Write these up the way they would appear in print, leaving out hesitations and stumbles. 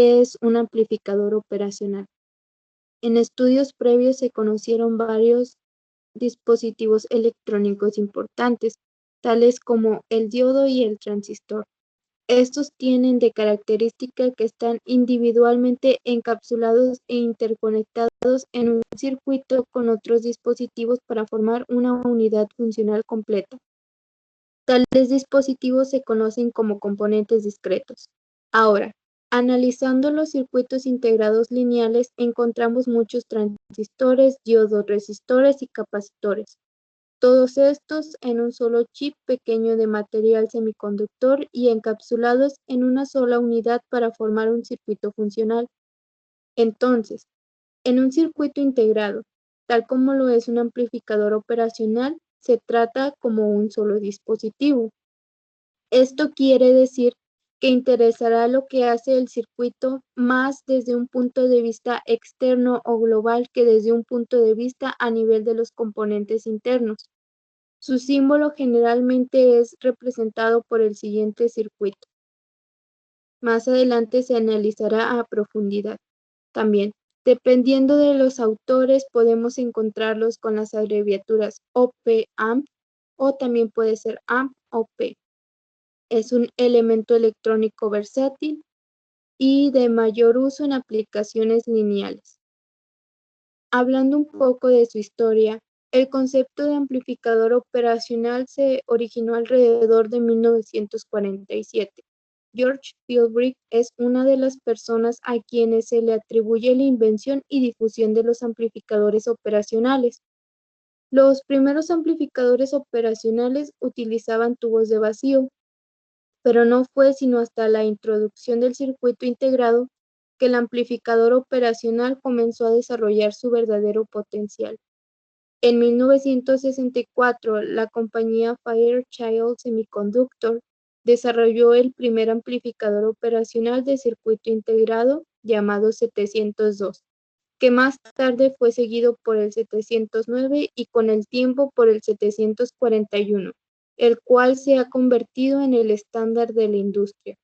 es un amplificador operacional? En estudios previos se conocieron varios dispositivos electrónicos importantes, tales como el diodo y el transistor. Estos tienen de característica que están individualmente encapsulados e interconectados en un circuito con otros dispositivos para formar una unidad funcional completa. Tales dispositivos se conocen como componentes discretos. Ahora, analizando los circuitos integrados lineales, encontramos muchos transistores, diodos, resistores y capacitores. Todos estos en un solo chip pequeño de material semiconductor y encapsulados en una sola unidad para formar un circuito funcional. Entonces, en un circuito integrado, tal como lo es un amplificador operacional, se trata como un solo dispositivo. Esto quiere decir que interesará lo que hace el circuito más desde un punto de vista externo o global que desde un punto de vista a nivel de los componentes internos. Su símbolo generalmente es representado por el siguiente circuito. Más adelante se analizará a profundidad. También, dependiendo de los autores, podemos encontrarlos con las abreviaturas OP-Amp o también puede ser AMP o P. Es un elemento electrónico versátil y de mayor uso en aplicaciones lineales. Hablando un poco de su historia, el concepto de amplificador operacional se originó alrededor de 1947. George Philbrick es una de las personas a quienes se le atribuye la invención y difusión de los amplificadores operacionales. Los primeros amplificadores operacionales utilizaban tubos de vacío, pero no fue sino hasta la introducción del circuito integrado que el amplificador operacional comenzó a desarrollar su verdadero potencial. En 1964, la compañía Fairchild Semiconductor desarrolló el primer amplificador operacional de circuito integrado llamado 702, que más tarde fue seguido por el 709 y con el tiempo por el 741, el cual se ha convertido en el estándar de la industria.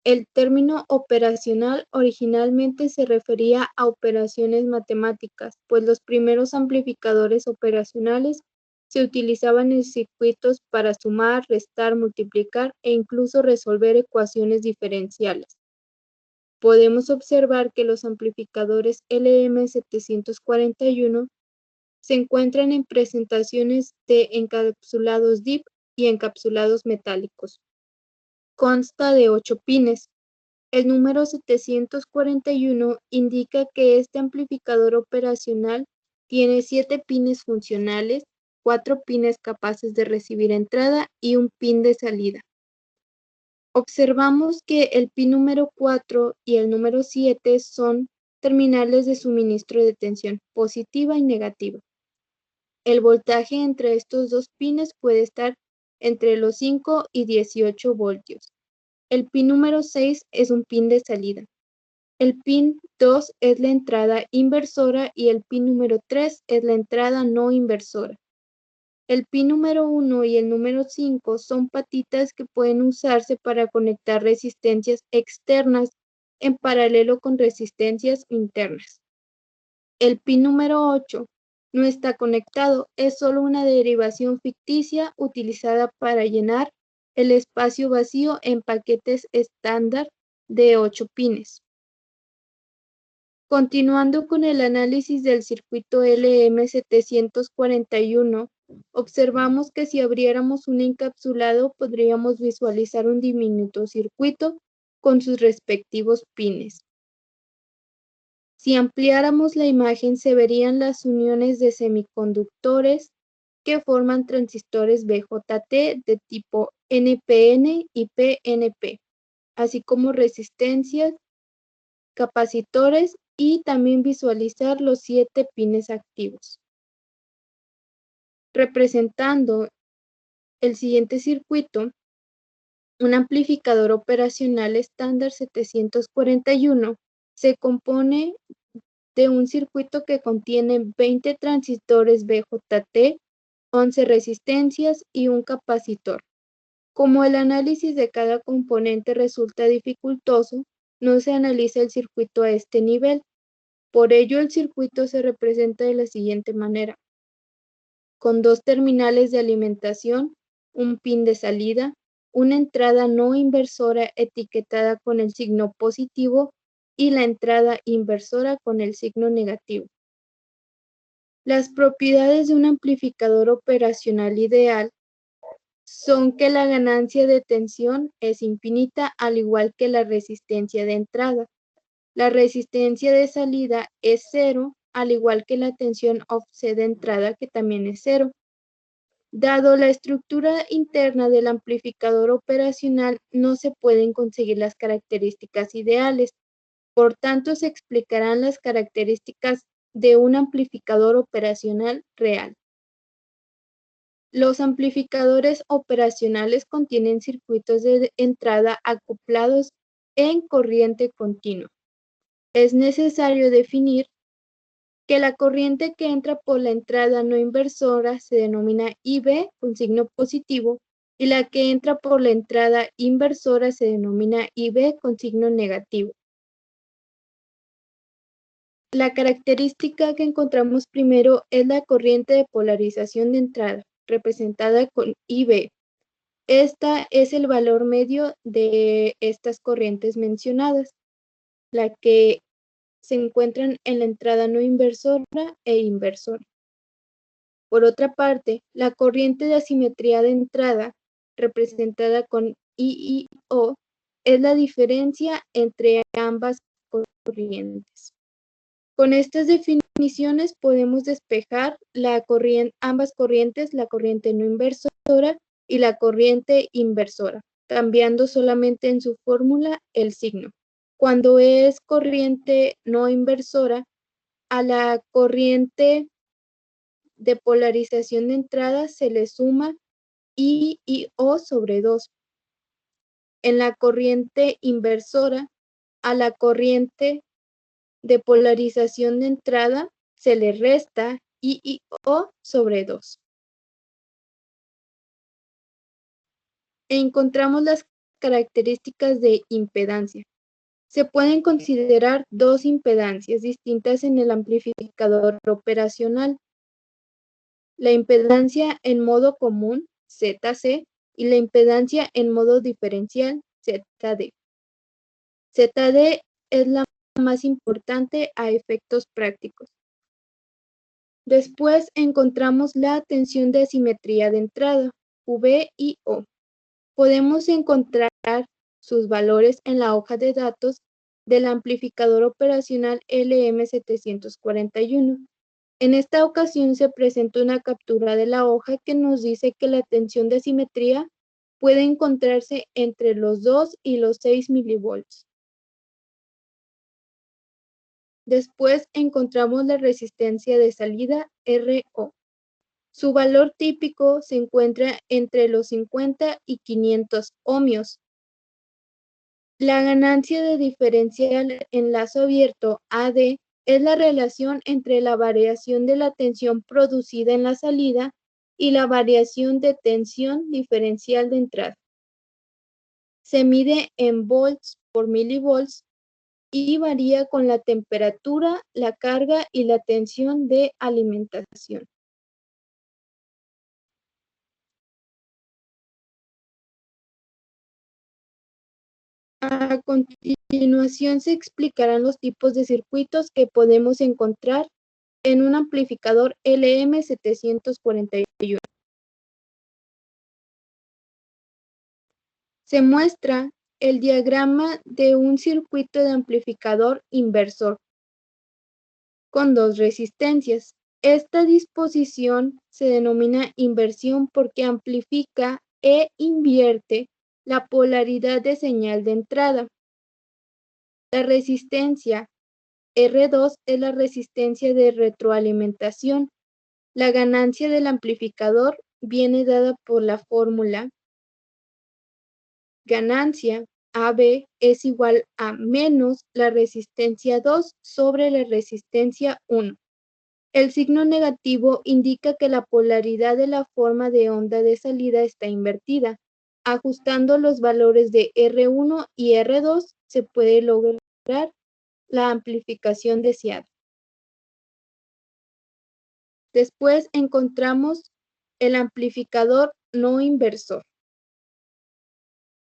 El término operacional originalmente se refería a operaciones matemáticas, pues los primeros amplificadores operacionales se utilizaban en circuitos para sumar, restar, multiplicar e incluso resolver ecuaciones diferenciales. Podemos observar que los amplificadores LM741 se encuentran en presentaciones de encapsulados DIP y encapsulados metálicos. Consta de 8 pines. El número 741 indica que este amplificador operacional tiene 7 pines funcionales, 4 pines capaces de recibir entrada y un pin de salida. Observamos que el pin número 4 y el número 7 son terminales de suministro de tensión positiva y negativa. El voltaje entre estos dos pines puede estar entre los 5 y 18 voltios. El pin número 6 es un pin de salida. El pin 2 es la entrada inversora y el pin número 3 es la entrada no inversora. El pin número 1 y el número 5 son patitas que pueden usarse para conectar resistencias externas en paralelo con resistencias internas. El pin número 8 no está conectado, es solo una derivación ficticia utilizada para llenar el espacio vacío en paquetes estándar de 8 pines. Continuando con el análisis del circuito LM741, observamos que si abriéramos un encapsulado podríamos visualizar un diminuto circuito con sus respectivos pines. Si ampliáramos la imagen se verían las uniones de semiconductores que forman transistores BJT de tipo NPN y PNP, así como resistencias, capacitores y también visualizar los 7 pines activos. Representando el siguiente circuito, un amplificador operacional estándar 741 se compone de un circuito que contiene 20 transistores BJT, 11 resistencias y un capacitor. Como el análisis de cada componente resulta dificultoso, no se analiza el circuito a este nivel. Por ello, el circuito se representa de la siguiente manera: con dos terminales de alimentación, un pin de salida, una entrada no inversora etiquetada con el signo positivo y la entrada inversora con el signo negativo. Las propiedades de un amplificador operacional ideal son que la ganancia de tensión es infinita, al igual que la resistencia de entrada. La resistencia de salida es cero, al igual que la tensión offset de entrada, que también es cero. Dado la estructura interna del amplificador operacional, no se pueden conseguir las características ideales. Por tanto, se explicarán las características de un amplificador operacional real. Los amplificadores operacionales contienen circuitos de entrada acoplados en corriente continua. Es necesario definir que la corriente que entra por la entrada no inversora se denomina IB con signo positivo y la que entra por la entrada inversora se denomina IB con signo negativo. La característica que encontramos primero es la corriente de polarización de entrada, representada con IB. Esta es el valor medio de estas corrientes mencionadas, la que se encuentran en la entrada no inversora e inversora. Por otra parte, la corriente de asimetría de entrada, representada con IIO, es la diferencia entre ambas corrientes. Con estas definiciones podemos despejar ambas corrientes, la corriente no inversora y la corriente inversora, cambiando solamente en su fórmula el signo. Cuando es corriente no inversora, a la corriente de polarización de entrada se le suma I y O sobre 2. En la corriente inversora, a la corriente de polarización de entrada se le resta I y O sobre 2. Encontramos las características de impedancia. Se pueden considerar dos impedancias distintas en el amplificador operacional: la impedancia en modo común, ZC, y la impedancia en modo diferencial, ZD. ZD es la más importante a efectos prácticos. Después encontramos la tensión de asimetría de entrada, V y O. Podemos encontrar sus valores en la hoja de datos del amplificador operacional LM741. En esta ocasión se presenta una captura de la hoja que nos dice que la tensión de asimetría puede encontrarse entre los 2 y los 6 milivolts. Después encontramos la resistencia de salida RO. Su valor típico se encuentra entre los 50 y 500 ohmios. La ganancia de diferencial en lazo abierto AD es la relación entre la variación de la tensión producida en la salida y la variación de tensión diferencial de entrada. Se mide en volts por milivolts y varía con la temperatura, la carga y la tensión de alimentación. A continuación se explicarán los tipos de circuitos que podemos encontrar en un amplificador LM741. Se muestra el diagrama de un circuito de amplificador inversor con dos resistencias. Esta disposición se denomina inversión porque amplifica e invierte la polaridad de señal de entrada. La resistencia R2 es la resistencia de retroalimentación. La ganancia del amplificador viene dada por la fórmula ganancia AB es igual a menos la resistencia 2 sobre la resistencia 1. El signo negativo indica que la polaridad de la forma de onda de salida está invertida. Ajustando los valores de R1 y R2 se puede lograr la amplificación deseada. Después encontramos el amplificador no inversor,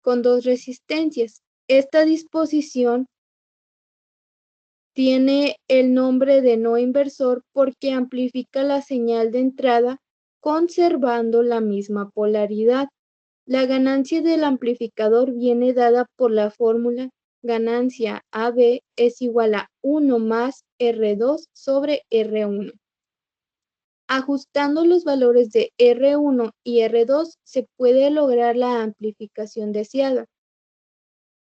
con dos resistencias. Esta disposición tiene el nombre de no inversor porque amplifica la señal de entrada conservando la misma polaridad. La ganancia del amplificador viene dada por la fórmula ganancia AB es igual a 1 más R2 sobre R1. Ajustando los valores de R1 y R2 se puede lograr la amplificación deseada.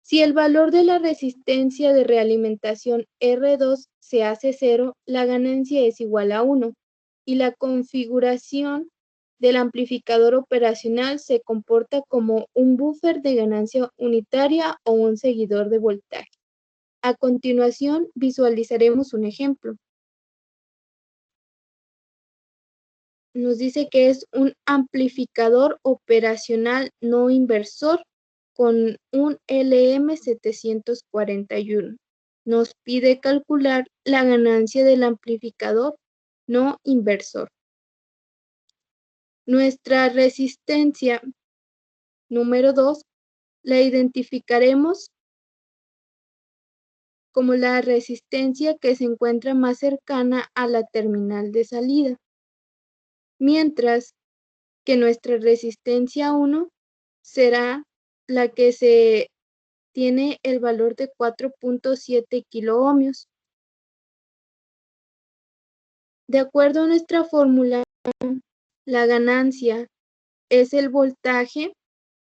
Si el valor de la resistencia de realimentación R2 se hace 0, la ganancia es igual a 1 y la configuración del amplificador operacional se comporta como un buffer de ganancia unitaria o un seguidor de voltaje. A continuación visualizaremos un ejemplo. Nos dice que es un amplificador operacional no inversor con un LM741. Nos pide calcular la ganancia del amplificador no inversor. Nuestra resistencia número 2 la identificaremos como la resistencia que se encuentra más cercana a la terminal de salida, mientras que nuestra resistencia 1 será la que tiene el valor de 4.7 kiloohmios. De acuerdo a nuestra fórmula, la ganancia es el voltaje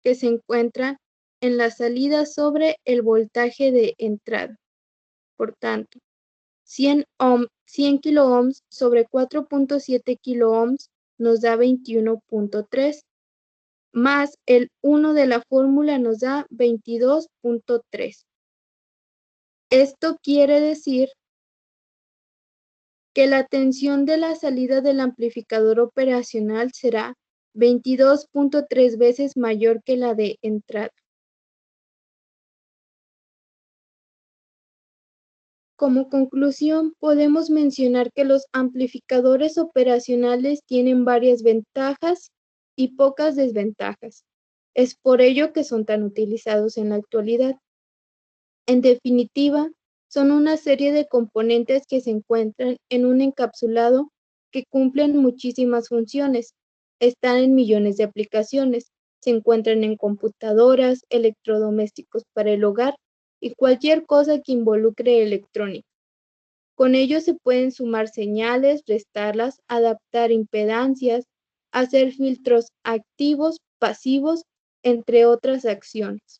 que se encuentra en la salida sobre el voltaje de entrada. Por tanto, 100 kiloohms sobre 4.7 kiloohms nos da 21.3, más el 1 de la fórmula nos da 22.3. Esto quiere decir que la tensión de la salida del amplificador operacional será 22.3 veces mayor que la de entrada. Como conclusión, podemos mencionar que los amplificadores operacionales tienen varias ventajas y pocas desventajas. Es por ello que son tan utilizados en la actualidad. En definitiva, son una serie de componentes que se encuentran en un encapsulado que cumplen muchísimas funciones. Están en millones de aplicaciones. Se encuentran en computadoras, electrodomésticos para el hogar y cualquier cosa que involucre electrónica. Con ellos se pueden sumar señales, restarlas, adaptar impedancias, hacer filtros activos, pasivos, entre otras acciones.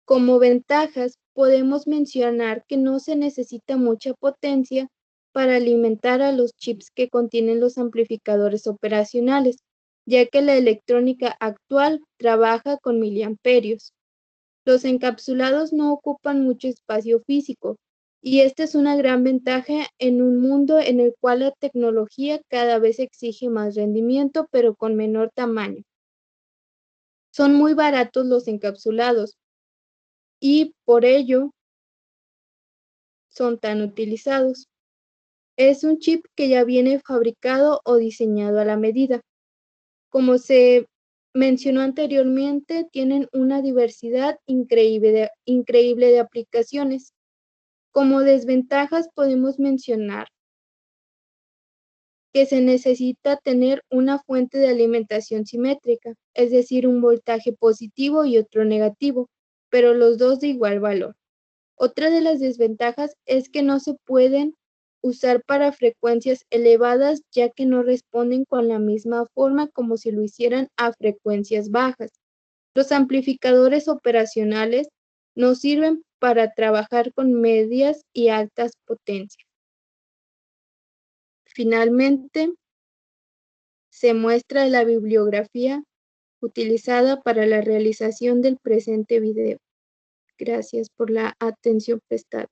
Como ventajas, podemos mencionar que no se necesita mucha potencia para alimentar a los chips que contienen los amplificadores operacionales, ya que la electrónica actual trabaja con miliamperios. Los encapsulados no ocupan mucho espacio físico, y esta es una gran ventaja en un mundo en el cual la tecnología cada vez exige más rendimiento, pero con menor tamaño. Son muy baratos los encapsulados, y por ello son tan utilizados. Es un chip que ya viene fabricado o diseñado a la medida. Como se mencionó anteriormente, tienen una diversidad increíble de aplicaciones. Como desventajas podemos mencionar que se necesita tener una fuente de alimentación simétrica, es decir, un voltaje positivo y otro negativo, pero los dos de igual valor. Otra de las desventajas es que no se pueden usar para frecuencias elevadas, ya que no responden con la misma forma como si lo hicieran a frecuencias bajas. Los amplificadores operacionales nos sirven para trabajar con medias y altas potencias. Finalmente, se muestra la bibliografía utilizada para la realización del presente video. Gracias por la atención prestada.